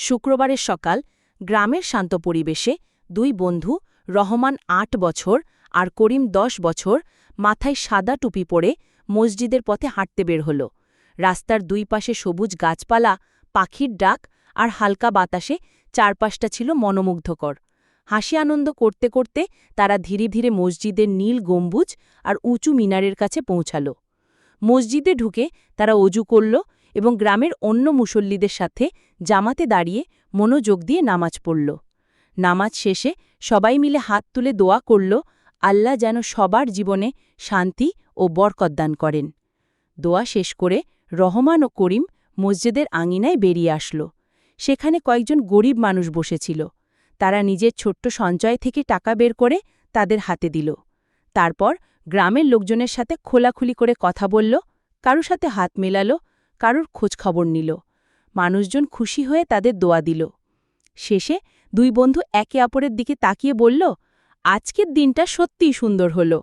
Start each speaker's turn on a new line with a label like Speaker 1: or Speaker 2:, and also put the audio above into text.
Speaker 1: শুক্রবারের সকাল গ্রামের শান্ত পরিবেশে দুই বন্ধু রহমান ৮ বছর আর করিম ১০ বছর মাথায় সাদা টুপি পরে মসজিদের পথে হাঁটতে বের হল। রাস্তার দুই পাশে সবুজ গাছপালা, পাখির ডাক আর হালকা বাতাসে চারপাশটা ছিল মনোমুগ্ধকর। হাসি আনন্দ করতে করতে তারা ধীরে ধীরে মসজিদের নীল গম্বুজ আর উঁচু মিনারের কাছে পৌঁছাল। মসজিদে ঢুকে তারা অজু করল এবং গ্রামের অন্য মুসল্লিদের সাথে জামাতে দাঁড়িয়ে মনোযোগ দিয়ে নামাজ পড়ল। নামাজ শেষে সবাই মিলে হাত তুলে দোয়া করল, আল্লাহ যেন সবার জীবনে শান্তি ও বরকত দান করেন। দোয়া শেষ করে রহমান ও করিম মসজিদের আঙিনায় বেরিয়ে আসল। সেখানে কয়েকজন গরিব মানুষ বসেছিল। তারা নিজের ছোট্ট সঞ্চয় থেকে টাকা বের করে তাদের হাতে দিল। তারপর গ্রামের লোকজনের সাথে খোলাখুলি করে কথা বলল, কারুর সাথে হাত মেলাল, কারুর খোঁজখবর নিল। মানুষজন খুশি হয়ে তাদের দোয়া দিল। শেষে দুই বন্ধু একে অপরের দিকে তাকিয়ে বলল, আজকের দিনটা সত্যিই সুন্দর হলো।